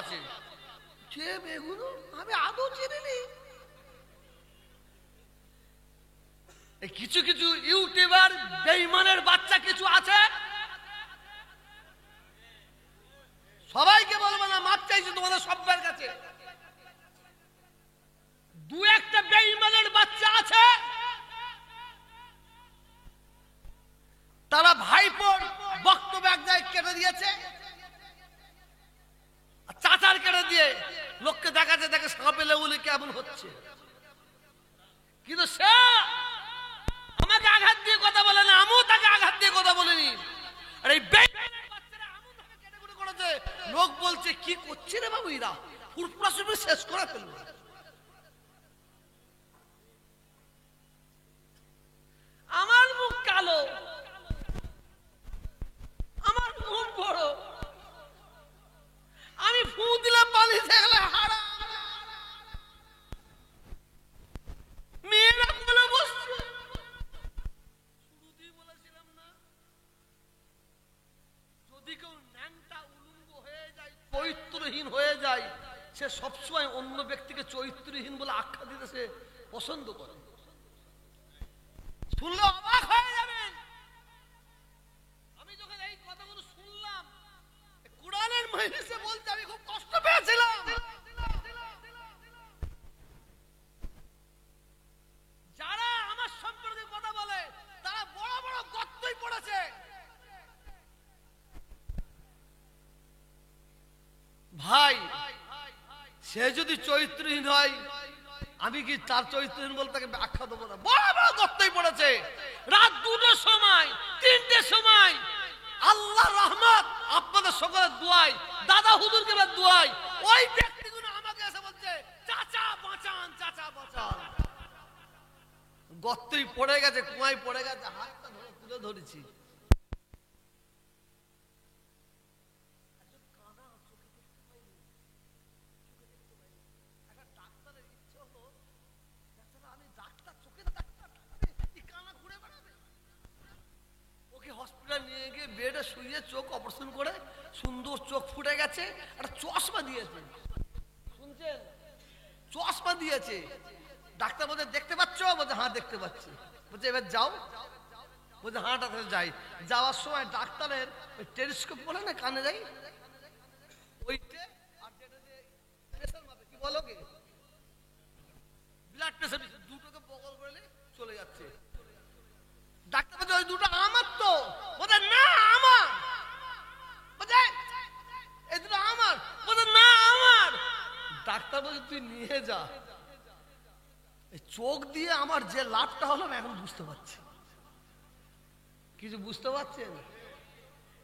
আছে। কে বেগুলো আমি আদৌ চিনিনি। এই কিছু কিছু ইউটিউবার বেঈমানের বাচ্চা কিছু আছে, সবাইকে বলবো না, মাপ চাইছি তোমাদের সবার কাছে। দু একটা বেঈমানের বাচ্চা আছে, তারা ভাইপোর বক্তব্য এক জায়গায় কেটে দিয়েছে, চাচার কেটে দিয়ে লোককে দেখাচ্ছে দেখে সাপেলে বলে কেমন হচ্ছে। কিন্তু সে আমাকে আঘাত দিয়ে কথা বলে না, আমিও তাকে আঘাত দিয়ে কথা বলিনি। আর এই বেঈমানের বাচ্চারা এমন ভাবে কেটে করেছে, লোক বলছে কি করছে রে বাবু, এরা ফুরফুরা শুরু শেষ করে ফেললো। আমার মুখ কালো, আমার মুখ বড়, আমি ফু দিলে পানি গেলে হারা, মেয়েরা বলে বসছে। শুরুতেই বলেছিলাম না, যদি কেউ ন্যাংটা উলঙ্গ হয়ে যায়, চরিত্রহীন হয়ে যায়, সে সবসময় অন্য ব্যক্তিকে চরিত্রহীন বলে আখ্যা দিতে সে পছন্দ করে। শুনলে অবাক হয়ে যাবেন। আমি যখন এই কথাগুলো শুনলাম, কোরআনের মজলিসে বলতে আমি খুব কষ্ট পেয়েছিলাম। যারা আমার সম্পর্কে কথা বলে তারা বড় বড় গর্তই পড়েছে। ভাই, সে যদি চরিত্রহীন হয়, আমি কি তার চরিত্রহীন বলতে তাকে আখ্যা দেবো না? বড় বড় গর্তই পড়েছে। রাত 2টার সময়, 3টের সময়, আল্লাহ রহমত আপনাদের সকলের দোয়ায়, দাদা হুজুরকে দোয়ায়, ওই ব্যক্তিগুলো আমাকে এসে বলছে চাচা বাঁচান, চাচা বাঁচান। গর্তই পড়ে গেছে, কুয়ায় পড়ে গেছে, হাতটা ধরে তুলে ধরেছি। নিয়ে গিয়ে বেডে শুয়ে চোখ অপারেশন করে সুন্দর চোখ ফুটে গেছে, একটা চশমা দিয়েছে। শুনছেন? চশমা দিয়েছে। ডাক্তার বলছে দেখতে পাচ্ছ? বলছে হ্যাঁ দেখতে পাচ্ছি। বলছে এবার যাও। বলছে হাঁটা যাই। যাওয়ার সময় ডাক্তারের ওই টেলিস্কোপ বলে না কানে যাই, ওইতে আর প্রেসার মাপে, কি বলো কি ব্লাড প্রেসার, দুটোকে বগল করে চলে যাচ্ছে। ডাক্তার বলছে ওই দুটো আমার তো। বলছে না আমার। বলছে এই দুটো আমার। বলছে না আমার। ডাক্তার বলছে তুই নিয়ে যা। এই চোখ দিয়ে আমার যে লাভটা হলো আমি এখন বুঝতে পারছি। কিছু বুঝতে পারছেন?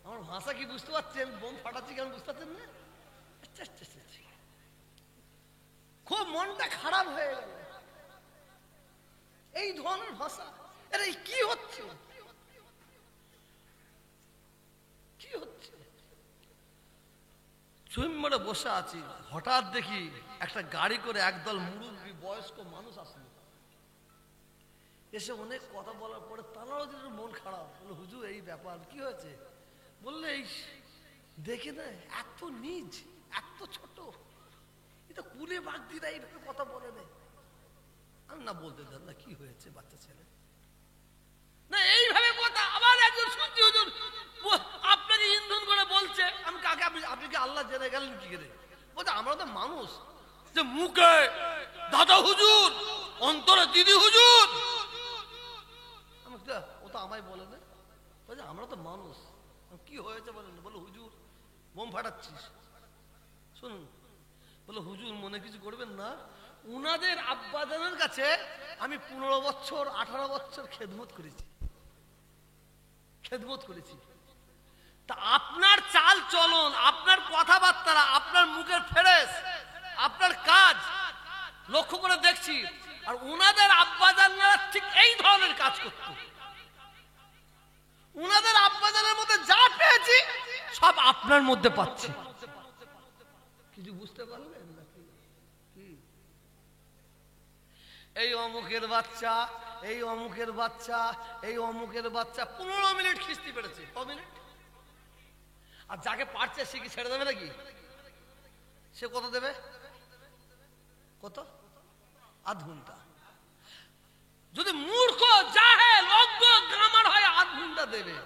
আমার ভাষা কি বুঝতে পারছেন? বোম ফাটাচ্ছি কেন বুঝতে পারছেন না? খুব মনটা খারাপ হয়ে গেল। এই ধরনের ভাষা, আরে কি হচ্ছে? কি হচ্ছে? চুম্বরে বসে আছি, হঠাৎ দেখি একটা গাড়ি করে একদল মুরব্বী বয়স্ক মানুষ আসলো। এসে অনেক কথা বলার পরে তারাও যেন মন খারাপ, বললো হুজুর এই ব্যাপার, কি হয়েছে? বললে এই দেখে না এত নিজ, এত ছোট, এটা কুলে বাগদিরা এইভাবে কথা বলে নেই। আমি না বলতে দেন না, কি হয়েছে বাচ্চা ছেলে না এইভাবে কথা। আবার একজন শুনছি হুজুর আপনাকে ইন্ধন করে বলছে। আমি কাকে? আপনি কি আল্লাহ জেনে গেলেন কি করে? বলছে আমরা তো মানুষ, যে মুখে দাদা হুজুর, অন্তরে দিদি হুজুর। ও তো আমায় বলে না। বলছে আমরা তো মানুষ। কি হয়েছে বলেন? বলো হুজুর বোম ফাটাচ্ছিস। শুনুন, বলো হুজুর মনে কিছু করবেন না, উনাদের আব্বাজানের কাছে আমি 15 বছর 18 বছর খেদমত করেছি। তা আপনার চাল চলন, আপনার কথাবার্তা, আপনার মুখের ফেরেশ, আপনার কাজ লক্ষ্য করে দেখছি, আর উনাদের আব্বাজানরা ঠিক এই ধরনের কাজ করত। উনাদের আব্বাজানের মধ্যে যা পেয়েছি সব আপনার মধ্যে পাচ্ছি। কিছু বুঝতে পারলেন নাকি? এই অমুকের বাচ্চা, এই অমুকের বাচ্চা, এই অমুকের বাচ্চা 15 মিনিট খিস্তি পেরেছে। ক মিনিট? আর যাকে পারছে সে কি ছেড়ে দেবে নাকি? সে কত দেবে? কত? আধ ঘন্টা। যদি মূর্খ জাহেল অজ্ঞ গ্রামার হয় আধ ঘন্টা দেবে।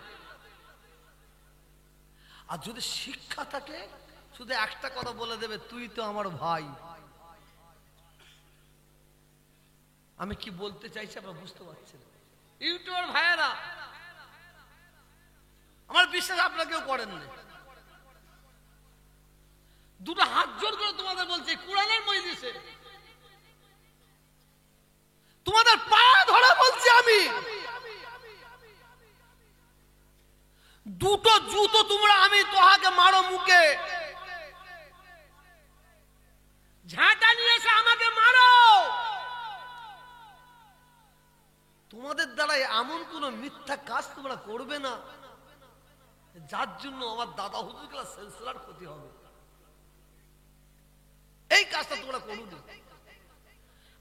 আর যদি শিক্ষা থাকে শুধু একটা কথা বলে দেবে, তুই তো আমার ভাই। আমি কি বলতে চাইছি আপনারা বুঝতে পারছেন? ইউটিউবার ভাইয়েরা, আমার বিশ্বাস আপনারা কেউ করেন না। দুটো হাত জোর করে তোমাদের বলছি, কোরআনের মজলিসে তোমাদের পা ধরে বলছি আমি, দুটো জুতো তোমরা আমি তোহাকে মারো মুখে, ঝাঁটা নিয়ে এসে আমাকে মারো। তোমাদের দ্বারা এমন কোন মিথ্যা কাজ তোমরা করবে না যার জন্য আমার দাদা হুজুরগুলা সিলসিলার ক্ষতি হবে। এই কাজটা তোমরা করুন।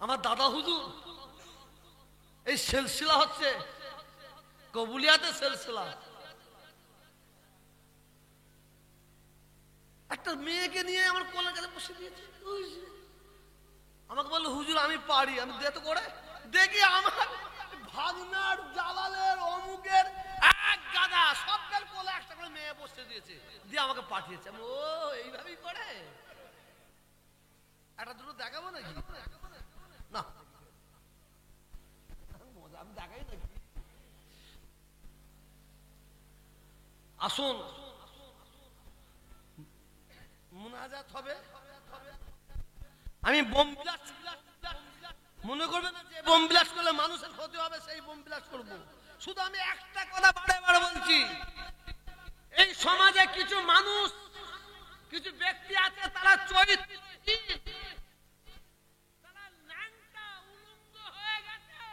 আমার দাদা হুজুর এই সিলসিলা হচ্ছে কবুলিয়াতের সিলসিলা। একটা মেয়েকে নিয়ে আমার কোলের কাছে বসে দিয়েছে, আমাকে বললো হুজুর আমি পারি। আমি দে তো করে দেখি, আমার ভাগনার জালালের অমুকের এক গাদা সবের কোলে একটা করে মেয়ে বসে দিয়েছে, দিয়ে আমাকে পাঠিয়েছে। আমি ও এইভাবেই করে, একটা দুটো দেখাবো নাকি? না আমি দেখাই নাকি? আসুন মুনাজাত হবে। আমি বোম বিলাস, মনে করবে না যে বোম বিলাস করলে মানুষের ক্ষতি হবে সেই বোম বিলাস করবো। শুধু আমি একটা কথা বারে বারে বলছি, এই সমাজে কিছু মানুষ, কিছু ব্যক্তি আছে তারা চরিত্রহীন, তারা ন্যাংটা উলঙ্গ হয়ে গেছে।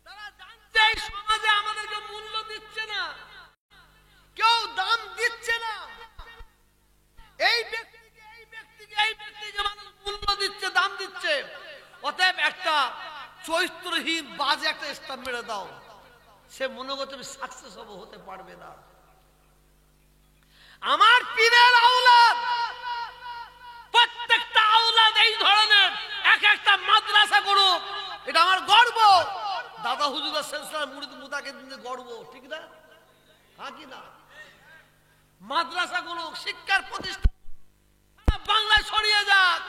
তারা জানছে এই সমাজে আমাদেরকে মূল্য দিচ্ছে না, কেউ দাম দিচ্ছে না। এই ব্যক্তিকে মানুষ মূল্য দিচ্ছে, দাম দিচ্ছে। অতএব একটা চরিত্রহীন বাজে একটা স্টাম্প মেরে দাও, সে মনে করছে আমি সাকসেস হবো, হতে পারবে না। আমার পীরের আওলাদ, প্রত্যেকটা আওলাদ এই ধরনের এক একটা মাদ্রাসা করুক, এটা আমার গর্ব। দাদা হুজুরের সিলসিলার মুরিদ মুতাকে দিনে গর্ব, ঠিক না? হ্যাঁ কি না? মাদ্রাসা করুক, শিক্ষার প্রতিষ্ঠান বাংলায় ছড়িয়ে যাক।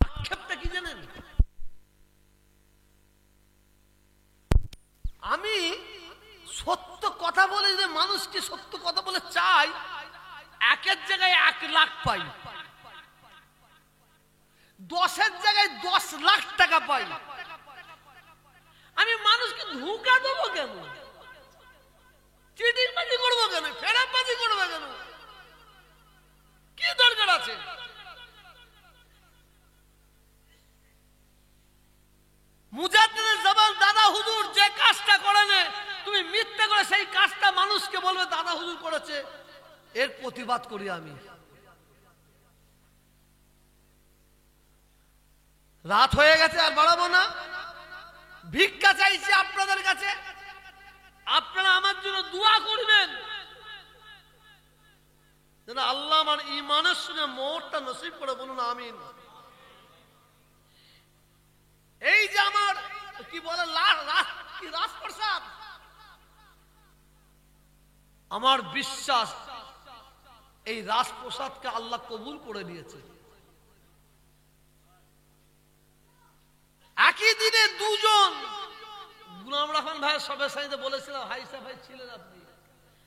আক্ষেপটা কি জানেন? আমি সত্য কথা বলে যে মানুষকে সত্য কথা বলে চাই, একের জায়গায় 1 লাখ পাই, 10-এর জায়গায় 10 লাখ টাকা পাই। আমি মানুষকে ধোঁকা দেবো কেন? চিটিংবাজি করবো কেন? ফেরাবাজি করবো কেন? কি দরকার আছে? মুজাদ্দিদের জামান দাদা হুজুর যে কাজটা করেন, তুমি মিথ্যা করে সেই কাজটা মানুষকে বলবে দাদা হুজুর করেছে, এর প্রতিবাদ করি আমি। রাত হয়ে গেছে, আর বাড়াবো না। ভিক্ষা চাইছি আপনাদের কাছে, আপনারা আমার জন্য দোয়া করবেন যেন আল্লাহ আমার ঈমানের সঙ্গে মোহরটা নসিব করে, বলুন আমিন। এই যে আমার কি বলে রাজপ্রসাদ, আমার বিশ্বাস এই রাজপ্রসাদকে আল্লাহ কবুল করে নিয়েছে। একই দিনে দুজন, গুলাম রাখান ভাই সবের সাথে বলেছিলাম, হাইসা ভাই ছিলেন আপনি,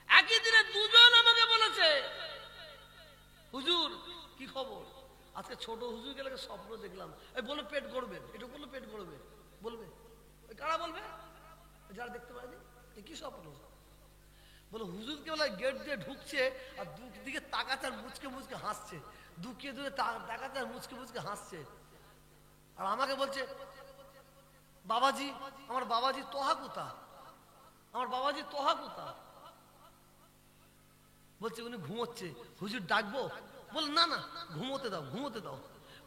একই দিনে দুজন আমাকে বলেছে হুজুর কি খবর, আজকে ছোট হুজুর গেলে স্বপ্ন দেখলাম। এই বলে পেট গড়বে, এটা বললো পেট গড়বে, বলবে ওই কারা বলবে? যারা দেখতে পারেনি। কি স্বপ্ন? বলে হুজুরকে বলে গেট দিয়ে ঢুকছে আর দুদিকে তাকাচ্ছে আর মুচকে মুচকে হাসছে, দুঃখে দূরে তাকাচ্ছে আর মুচকে মুচকে হাসছে। আর আমাকে বলছে বাবাজি, আমার বাবাজি তোহা কোথা, আমার বাবাজি তোহা কোথা? বলছে উনি ঘুমোচ্ছে, হুজুর ডাকবো? বলে না না ঘুমোতে দাও, ঘুমোতে দাও।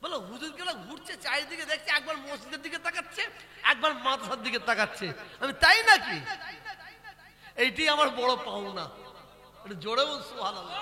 বলে হুজুরকে ঘুরছে, চারিদিকে দেখছে, একবার মসজিদের দিকে তাকাচ্ছে, একবার মাদ্রাসার দিকে তাকাচ্ছে। আমি তাই নাকি? এইটি আমার বড় পাওনা। একটু জোরে বল সুবহানাল্লাহ।